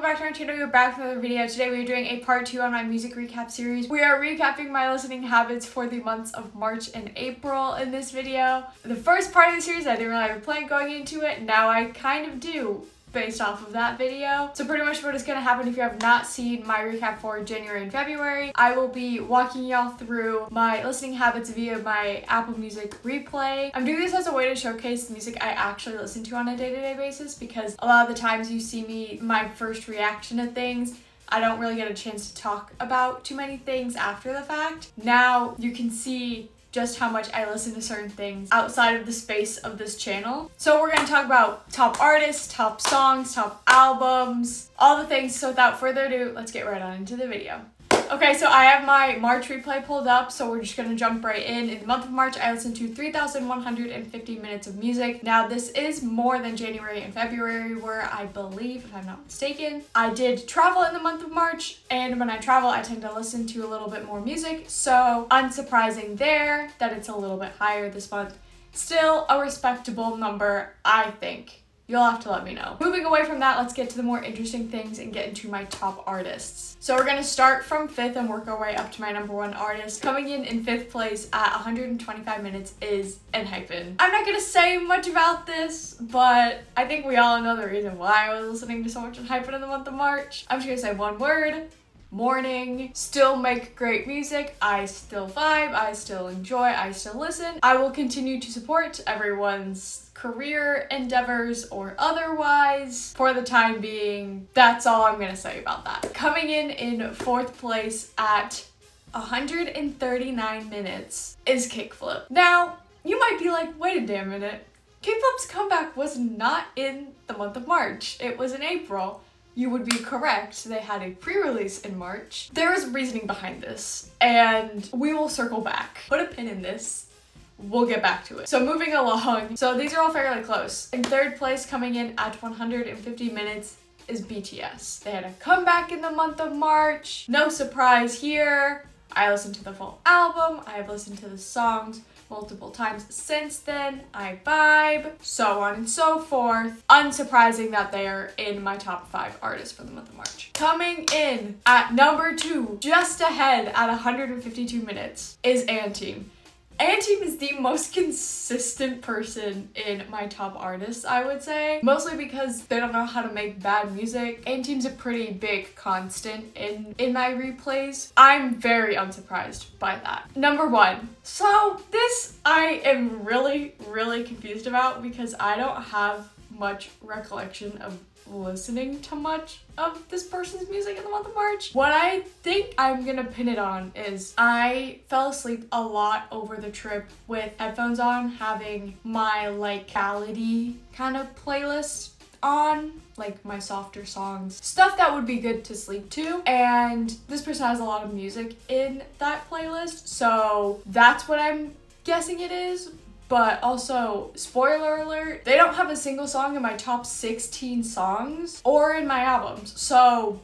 back to my channel. You're back with another video. Today we are doing a part 2 on my music recap series. We are recapping my listening habits for the months of March and April in this video. The first part of the series, I didn't really have a plan going into it. Now I kind of do, based off of that video. So pretty much what is going to happen, if you have not seen my recap for January and February, I will be walking y'all through my listening habits via my Apple Music replay. I'm doing this as a way to showcase the music I actually listen to on a day-to-day basis, because a lot of the times you see me, my first reaction to things, I don't really get a chance to talk about too many things after the fact. Now you can see just how much I listen to certain things outside of the space of this channel. So we're gonna talk about top artists, top songs, top albums, all the things. So without further ado, let's get right on into the video. Okay, so I have my March replay pulled up, so we're just gonna jump right in. In the month of March, I listened to 3,150 minutes of music. Now, this is more than January and February were, I believe, if I'm not mistaken. I did travel in the month of March, and when I travel, I tend to listen to a little bit more music, so unsurprising there that it's a little bit higher this month. Still a respectable number, I think. You'll have to let me know. Moving away from that, let's get to the more interesting things and get into my top artists. So we're gonna start from 5th and work our way up to my number 1 artist. Coming in 5th place at 125 minutes is ENHYPEN. I'm not gonna say much about this, but I think we all know the reason why I was listening to so much ENHYPEN in the month of March. I'm just gonna say one word: morning. Still make great music. I still vibe, I still enjoy, I still listen. I will continue to support everyone's career endeavors or otherwise for the time being. That's all I'm gonna say about that. Coming in 4th place at 139 minutes is Kickflip. Now, you might be like, wait a damn minute. Kickflip's comeback was not in the month of March. It was in April. You would be correct. They had a pre-release in March. There is reasoning behind this, and we will circle back. Put a pin in this. We'll get back to it. So moving along. So these are all fairly close. In 3rd place, coming in at 150 minutes, is BTS. They had a comeback in the month of March. No surprise here. I listened to the full album. I have listened to the songs multiple times since then. I vibe, so on and so forth. Unsurprising that they are in my top 5 artists for the month of March. Coming in at number 2, just ahead at 152 minutes, is &TEAM. &TEAM is the most consistent person in my top artists, I would say. Mostly because they don't know how to make bad music. &TEAM's a pretty big constant in my replays. I'm very unsurprised by that. Number 1. So this I am really confused about, because I don't have much recollection of listening to much of this person's music in the month of March. What I think I'm gonna pin it on is I fell asleep a lot over the trip with headphones on, having my like ballady kind of playlist on, like my softer songs, stuff that would be good to sleep to, and this person has a lot of music in that playlist, so that's what I'm guessing it is. But also, spoiler alert, they don't have a single song in my top 16 songs or in my albums. So,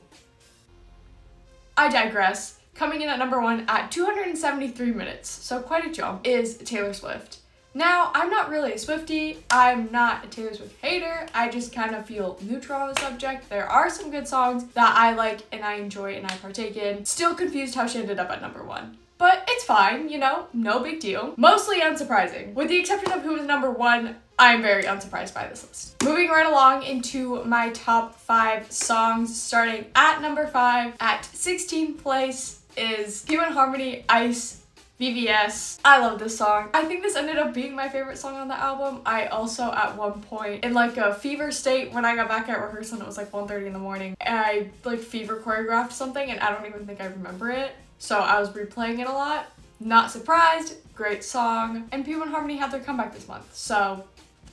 I digress. Coming in at number 1 at 273 minutes, so quite a jump, is Taylor Swift. Now, I'm not really a Swiftie. I'm not a Taylor Swift hater. I just kind of feel neutral on the subject. There are some good songs that I like and I enjoy and I partake in. Still confused how she ended up at number 1. But it's fine, you know, no big deal. Mostly unsurprising. With the exception of who is number 1, I'm very unsurprised by this list. Moving right along into my top 5 songs, starting at number 5, at 16th place is Human Harmony, Ice, VVS. I love this song. I think this ended up being my favorite song on the album. I also, at one point, in like a fever state, when I got back at rehearsal and it was like 1:30 in the morning, and I like fever choreographed something and I don't even think I remember it. So I was replaying it a lot. Not surprised, great song. And Human Harmony had their comeback this month, so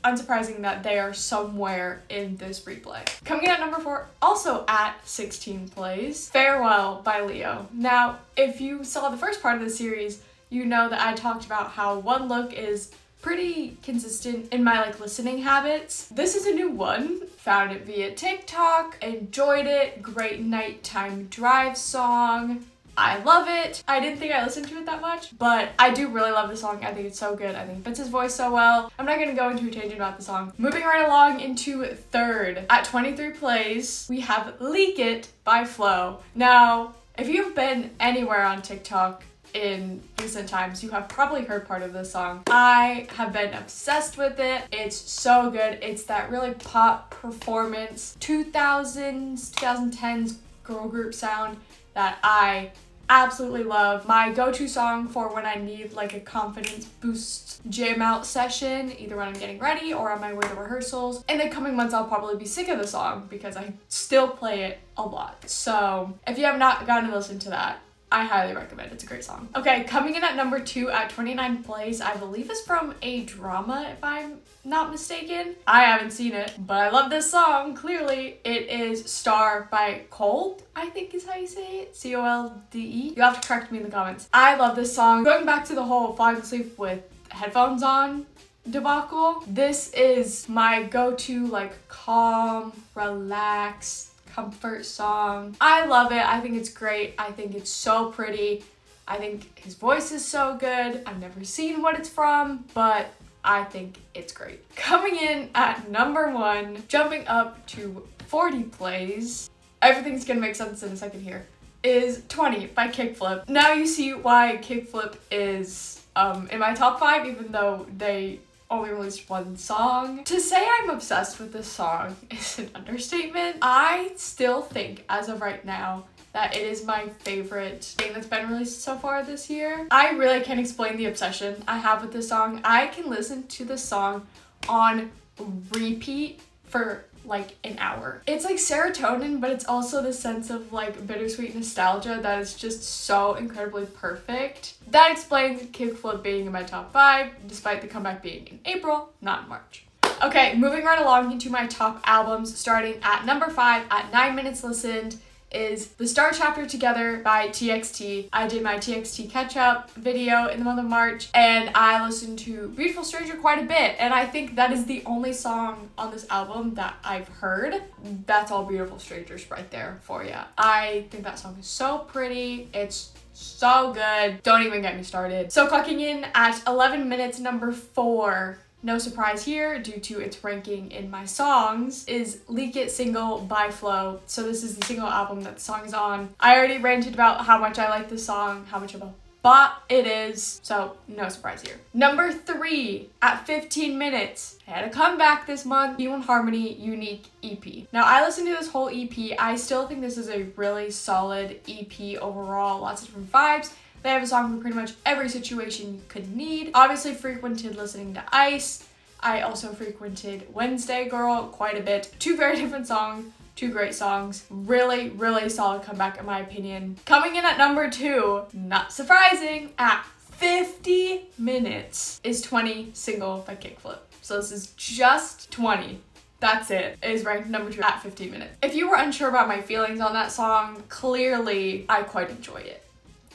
unsurprising that they are somewhere in this replay. Coming in at number 4, also at 16th place, Farewell by Leo. Now, if you saw the first part of the series, you know that I talked about how One Look is pretty consistent in my like listening habits. This is a new one. Found it via TikTok, enjoyed it, great nighttime drive song. I love it. I didn't think I listened to it that much, but I do really love the song. I think it's so good. I think it fits his voice so well. I'm not gonna go into a tangent about the song. Moving right along into third. At 23 plays, we have Leak It by Flo. Now, if you've been anywhere on TikTok in recent times, you have probably heard part of this song. I have been obsessed with it. It's so good. It's that really pop performance, 2000s, 2010s girl group sound that I absolutely love. My go-to song for when I need like a confidence boost jam out session, either when I'm getting ready or on my way to rehearsals. In the coming months, I'll probably be sick of the song because I still play it a lot. So if you have not gotten to listen to that, I highly recommend. It's a great song. Okay, coming in at number 2 at 29 plays, I believe is from a drama, if I'm not mistaken. I haven't seen it, but I love this song, clearly. It is Star by Cold, I think is how you say it. C-O-L-D-E. You have to correct me in the comments. I love this song. Going back to the whole falling asleep with headphones on debacle, this is my go-to like calm, relaxed, comfort song. I love it. I think it's great. I think it's so pretty. I think his voice is so good. I've never seen what it's from, but I think it's great. Coming in at number 1, jumping up to 40 plays, everything's gonna make sense in a second here, is 20 by Kickflip. Now you see why Kickflip is in my top 5, even though they only released one song. To say I'm obsessed with this song is an understatement. I still think, as of right now, that it is my favorite thing that's been released so far this year. I really can't explain the obsession I have with this song. I can listen to this song on repeat for like an hour. It's like serotonin, but it's also the sense of like bittersweet nostalgia that is just so incredibly perfect. That explains Kickflip being in my top 5, despite the comeback being in April, not in March. Okay, moving right along into my top albums, starting at number 5 at 9 minutes listened, is The Star Chapter Together by TXT. I did my TXT catch-up video in the month of March, and I listened to Beautiful Stranger quite a bit, and I think that is the only song on this album that I've heard. That's all Beautiful Strangers right there for you. I think that song is so pretty. It's so good. Don't even get me started. So clocking in at 11 minutes, number 4, no surprise here, due to its ranking in my songs, is Leak It single by Flo. So this is the single album that the song is on. I already ranted about how much I like this song, how much of a bop it is, so no surprise here. Number 3 at 15 minutes. I had a comeback this month, P1 Harmony Unique EP. Now I listened to this whole EP. I still think this is a really solid EP overall, lots of different vibes. They have a song for pretty much every situation you could need. Obviously frequented listening to Ice. I also frequented Wednesday Girl quite a bit. 2 very different songs, 2 great songs. Really, really solid comeback in my opinion. Coming in at number 2, not surprising, at 50 minutes is 20 single by Kickflip. So this is just 20. That's it. It is ranked number 2 at 15 minutes. If you were unsure about my feelings on that song, clearly I quite enjoy it.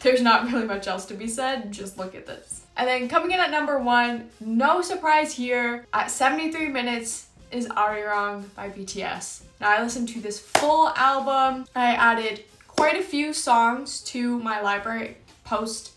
There's not really much else to be said, just look at this. And then coming in at number 1, no surprise here, at 73 minutes is Arirang by BTS. Now I listened to this full album. I added quite a few songs to my library post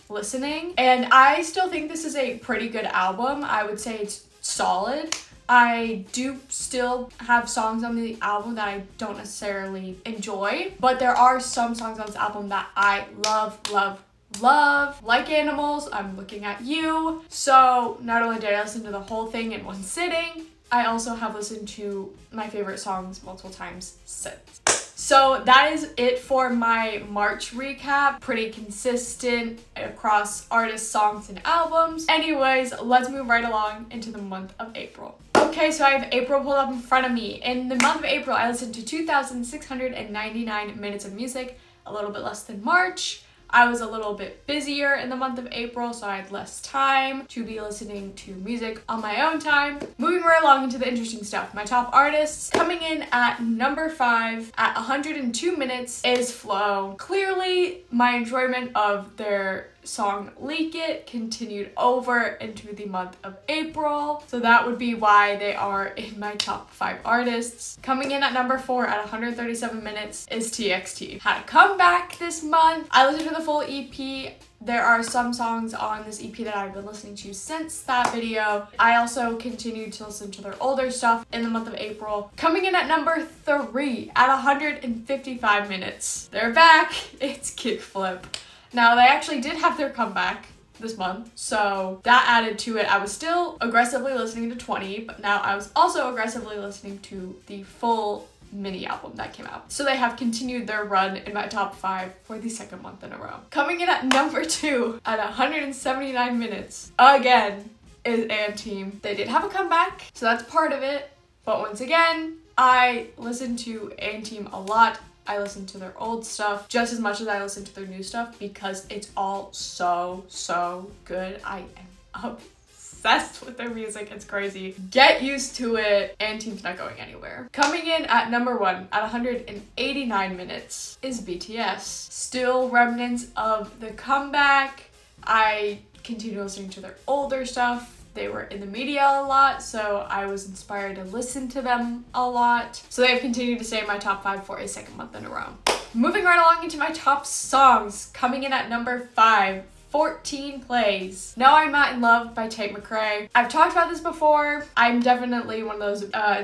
listening, and I still think this is a pretty good album. I would say it's solid. I do still have songs on the album that I don't necessarily enjoy, but there are some songs on this album that I love, love, love. Like Animals, I'm Looking at You. So not only did I listen to the whole thing in one sitting, I also have listened to my favorite songs multiple times since. So that is it for my March recap. Pretty consistent across artists, songs, and albums. Anyways, let's move right along into the month of April. Okay, so I have April pulled up in front of me. In the month of April, I listened to 2,699 minutes of music, a little bit less than March. I was a little bit busier in the month of April, so I had less time to be listening to music on my own time. Moving right along into the interesting stuff. My top artists, coming in at number 5 at 102 minutes is Flo. Clearly, my enjoyment of their song Leak It continued over into the month of April. So that would be why they are in my top 5 artists. Coming in at number 4 at 137 minutes is TXT. Had a comeback this month. I listened to the full EP. There are some songs on this EP that I've been listening to since that video. I also continued to listen to their older stuff in the month of April. Coming in at number 3 at 155 minutes. They're back. It's Kickflip. Now, they actually did have their comeback this month, so that added to it. I was still aggressively listening to 20, but now I was also aggressively listening to the full mini album that came out. So they have continued their run in my top 5 for the second month in a row. Coming in at number 2 at 179 minutes, again, is &TEAM. They did have a comeback, so that's part of it, but once again, I listen to &TEAM a lot. I listen to their old stuff just as much as I listen to their new stuff because it's all so good. I am obsessed with their music. It's crazy. Get used to it. &TEAM's not going anywhere. Coming in at number 1 at 189 minutes is BTS. Still remnants of the comeback. I continue listening to their older stuff. They were in the media a lot, so I was inspired to listen to them a lot. So they have continued to stay in my top 5 for a second month in a row. Moving right along into my top songs, coming in at number 5, 14 plays. Now I'm Not in Love by Tate McRae. I've talked about this before. I'm definitely one of those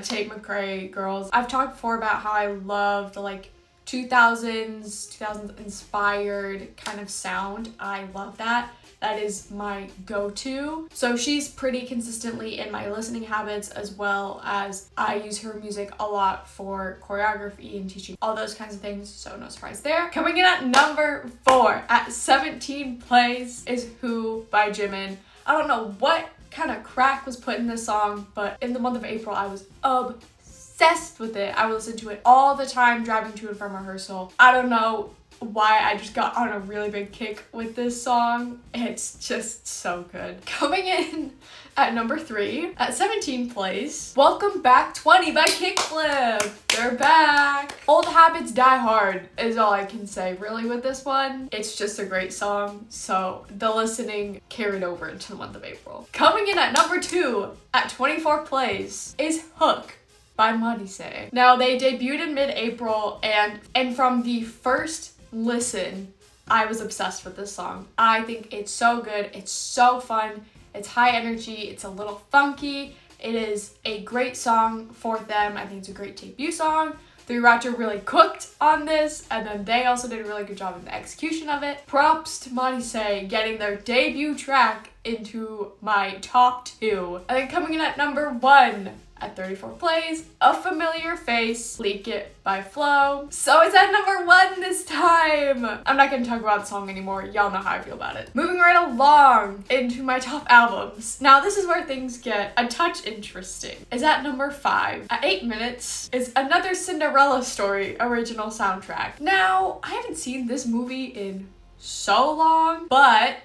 Tate McRae girls. I've talked before about how I love the 2000s inspired kind of sound. I love that. That is my go-to. So she's pretty consistently in my listening habits, as well as I use her music a lot for choreography and teaching, all those kinds of things, so no surprise there. Coming in at number 4 at 17 plays is Who by Jimin. I don't know what kind of crack was put in this song, but in the month of April I was obsessed with it. I would listen to it all the time driving to and from rehearsal. I don't know why I just got on a really big kick with this song. It's just so good. Coming in at number 3 at 17 plays, Welcome Back 20 by Kickflip. They're back. Old habits die hard is all I can say really with this one. It's just a great song, so the listening carried over into the month of April. Coming in at number 2 at 24 plays is Hook by Marise. Now they debuted in mid-April, and from the first listen, I was obsessed with this song. I think it's so good. It's so fun. It's high energy. It's a little funky. It is a great song for them. I think it's a great debut song. 3RACHA really cooked on this, and then they also did a really good job in the execution of it. Props to Marise getting their debut track into my top 2. And then coming in at number 1 at 34 plays, A Familiar Face, Leak It by Flo. So it's at number 1 this time. I'm not gonna talk about the song anymore. Y'all know how I feel about it. Moving right along into my top albums. Now this is where things get a touch interesting. Is at number 5 at 8 minutes is Another Cinderella Story original soundtrack. Now, I haven't seen this movie in so long, but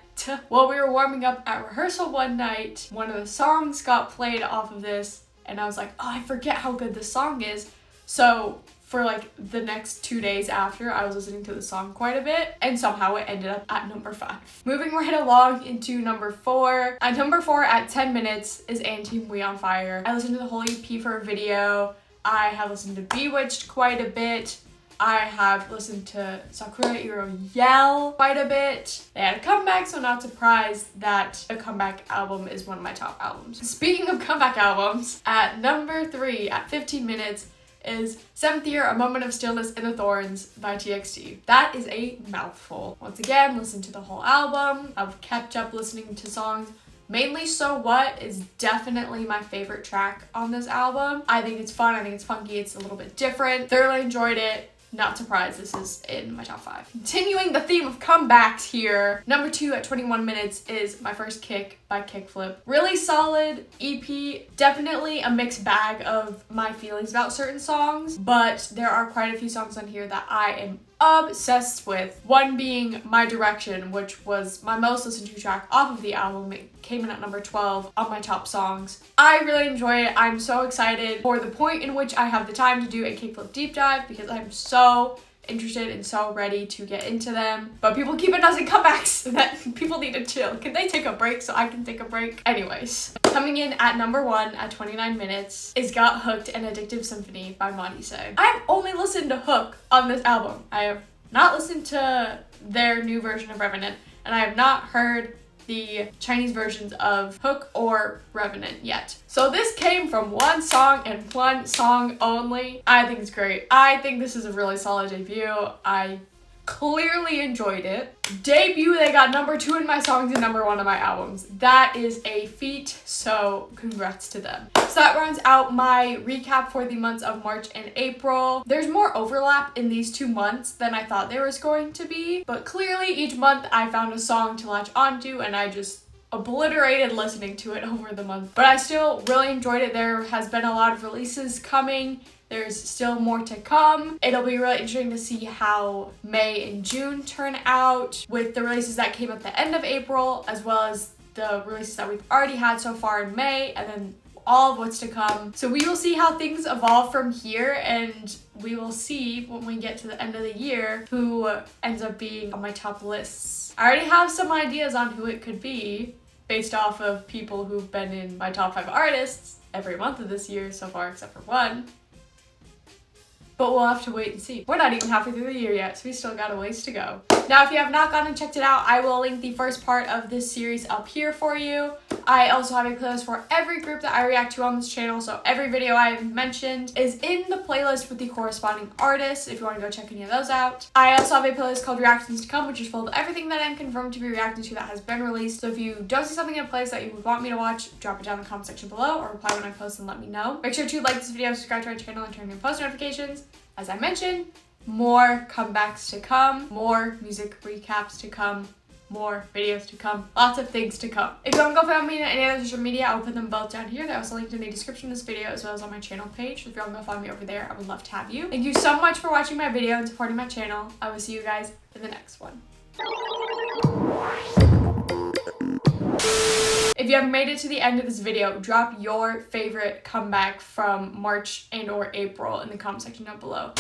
while we were warming up at rehearsal one night, one of the songs got played off of this, and I was like, oh, I forget how good this song is. So for the next 2 days after, I was listening to the song quite a bit, and somehow it ended up at number 5. Moving right along into number 4. At number 4 at 10 minutes is &TEAM We On Fire. I listened to the whole EP for a video. I have listened to Bewitched quite a bit. I have listened to Sakura Iro Yell quite a bit. They had a comeback, so not surprised that a comeback album is one of my top albums. Speaking of comeback albums, at number 3 at 15 minutes is 7th Year, A Moment of Stillness in the Thorns by TXT. That is a mouthful. Once again, listen to the whole album. I've kept up listening to songs. Mainly So What is definitely my favorite track on this album. I think it's fun, I think it's funky, it's a little bit different. Thoroughly enjoyed it. Not surprised this is in my top 5. Continuing the theme of comebacks here, number 2 at 21 minutes is My First Kick by Kickflip. Really solid EP, definitely a mixed bag of my feelings about certain songs, but there are quite a few songs on here that I am obsessed with. One being My Direction, which was my most listened to track off of the album. It came in at number 12 on my top songs. I really enjoy it. I'm so excited for the point in which I have the time to do a Kickflip deep dive because I'm so interested and so ready to get into them. But people keep announcing comebacks that people need to chill. Can they take a break so I can take a break? Anyways, coming in at number 1 at 29 minutes is Got Hooked and Addictive Symphony by Monise. I've only listened to Hook on this album. I have not listened to their new version of Revenant, and I have not heard the Chinese versions of Hook or Revenant yet. So this came from one song and one song only. I think it's great. I think this is a really solid debut. I clearly enjoyed it. Debut, they got number 2 in my songs and number 1 on my albums. That is a feat, so congrats to them. So that rounds out my recap for the months of March and April. There's more overlap in these 2 months than I thought there was going to be, but clearly each month I found a song to latch onto and I just obliterated listening to it over the month. But I still really enjoyed it. There has been a lot of releases coming. There's still more to come. It'll be really interesting to see how May and June turn out with the releases that came at the end of April, as well as the releases that we've already had so far in May, and then all of what's to come. So we will see how things evolve from here, and we will see when we get to the end of the year who ends up being on my top lists. I already have some ideas on who it could be based off of people who've been in my top 5 artists every month of this year so far, except for one. But we'll have to wait and see. We're not even halfway through the year yet, so we still got a ways to go. Now, if you have not gone and checked it out, I will link the first part of this series up here for you. I also have a playlist for every group that I react to on this channel, so every video I've mentioned is in the playlist with the corresponding artists, if you want to go check any of those out. I also have a playlist called Reactions to Come, which is full of everything that I'm confirmed to be reacting to that has been released. So if you don't see something in a playlist that you would want me to watch, drop it down in the comment section below or reply when I post and let me know. Make sure to like this video, subscribe to our channel, and turn on post notifications. As I mentioned, more comebacks to come, more music recaps to come, more videos to come, lots of things to come. If you want to go follow me on any other social media, I'll put them both down here. They're also linked in the description of this video as well as on my channel page. If you want to go follow me over there, I would love to have you. Thank you so much for watching my video and supporting my channel. I will see you guys in the next one. If you haven't made it to the end of this video, drop your favorite comeback from March and or April in the comment section down below.